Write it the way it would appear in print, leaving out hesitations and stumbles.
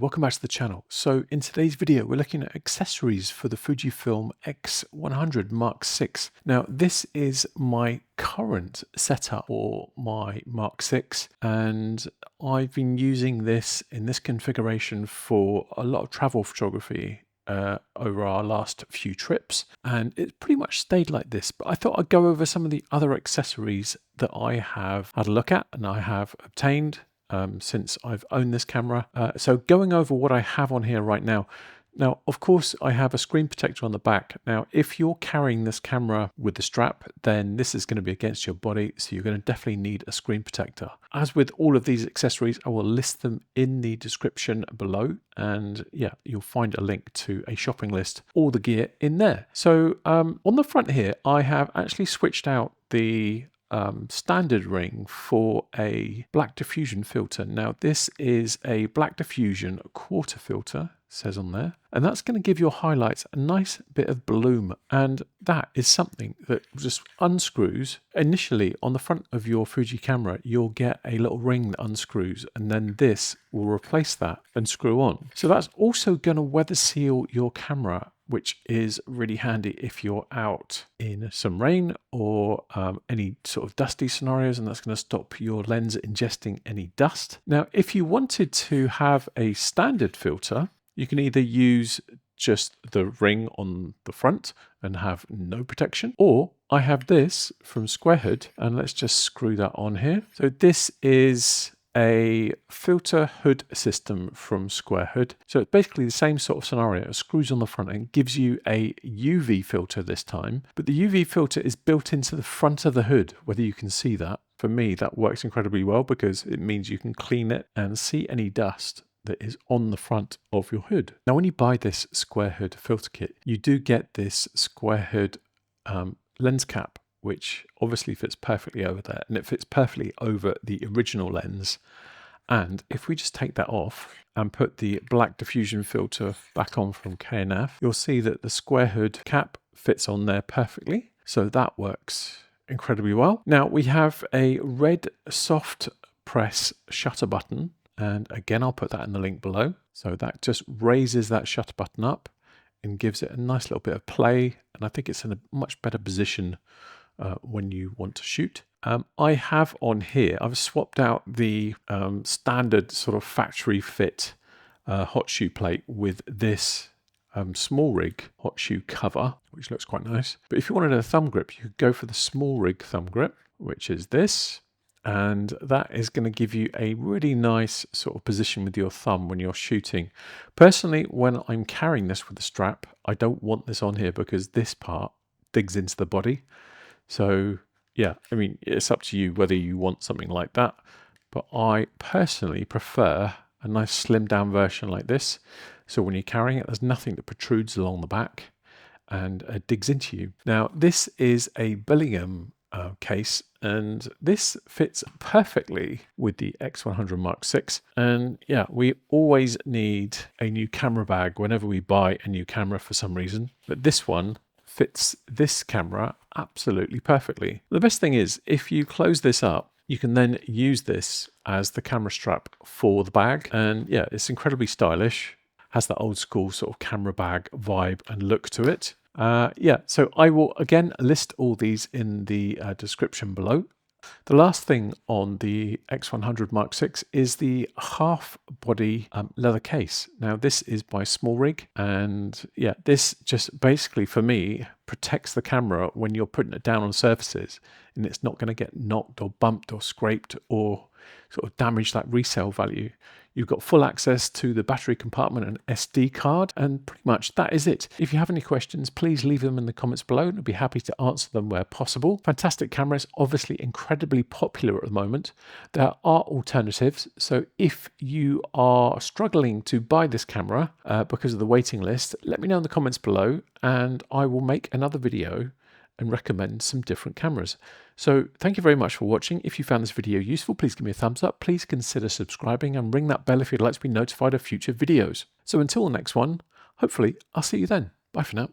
Welcome back to the channel. So in today's video, we're looking at accessories for the Fujifilm X100 Mark VI. Now, this is my current setup for my Mark VI, and I've been using this in this configuration for a lot of travel photography over our last few trips, and it's pretty much stayed like this. But I thought I'd go over some of the other accessories that I have had a look at and I have obtained since I've owned this camera. So going over what I have on here right now. Now, of course, I have a screen protector on the back. Now, if you're carrying this camera with the strap, then this is going to be against your body, so you're going to definitely need a screen protector. As with all of these accessories, I will list them in the description below, and yeah, you'll find a link to a shopping list, all the gear in there. So on the front here, I have actually switched out the standard ring for a black diffusion filter. Now, this is a black diffusion quarter filter, says on there, and that's going to give your highlights a nice bit of bloom, and that is something that just unscrews. Initially on the front of your Fuji camera, you'll get a little ring that unscrews, and then this will replace that and screw on. So that's also going to weather seal your camera, which is really handy if you're out in some rain or any sort of dusty scenarios, and that's going to stop your lens ingesting any dust. Now, if you wanted to have a standard filter, you can either use just the ring on the front and have no protection, or I have this from Squarehood, and let's just screw that on here. So this is a filter hood system from Squarehood. So it's basically the same sort of scenario. It screws on the front and gives you a UV filter this time, but the UV filter is built into the front of the hood, whether you can see that. For me, that works incredibly well because it means you can clean it and see any dust that is on the front of your hood. Now, when you buy this Squarehood filter kit, you do get this Squarehood lens cap, which obviously fits perfectly over there, and it fits perfectly over the original lens. And if we just take that off and put the black diffusion filter back on from K&F, you'll see that the Squarehood cap fits on there perfectly. So that works incredibly well. Now we have a red soft press shutter button, and again, I'll put that in the link below. So that just raises that shutter button up and gives it a nice little bit of play. And I think it's in a much better position when you want to shoot. I have on here, I've swapped out the standard sort of factory fit hot shoe plate with this SmallRig hot shoe cover, which looks quite nice. But if you wanted a thumb grip, you could go for the SmallRig thumb grip, which is this. And that is going to give you a really nice sort of position with your thumb when you're shooting. Personally, when I'm carrying this with the strap, I don't want this on here because this part digs into the body. So yeah, I mean, it's up to you whether you want something like that, but I personally prefer a nice slimmed down version like this. So when you're carrying it, there's nothing that protrudes along the back and digs into you. Now, this is a Billingham case, and this fits perfectly with the X100 Mark VI. And yeah, we always need a new camera bag whenever we buy a new camera for some reason, but this one fits this camera absolutely perfectly. The best thing is, if you close this up, you can then use this as the camera strap for the bag. And yeah, it's incredibly stylish, has that old school sort of camera bag vibe and look to it. Yeah, so I will again list all these in the description below. The last thing on the X100 Mark VI is the half body leather case. Now this is by SmallRig, and yeah, this just basically for me protects the camera when you're putting it down on surfaces, and it's not going to get knocked or bumped or scraped or sort of damage that resale value. You've got full access to the battery compartment and SD card, and pretty much that is it. If you have any questions, please leave them in the comments below, and I'll be happy to answer them where possible. Fantastic cameras, obviously incredibly popular at the moment. There are alternatives, so if you are struggling to buy this camera because of the waiting list, let me know in the comments below, and I will make another video and recommend some different cameras. So thank you very much for watching. If you found this video useful, please give me a thumbs up. Please consider subscribing and ring that bell if you'd like to be notified of future videos. So until the next one, hopefully I'll see you then. Bye for now.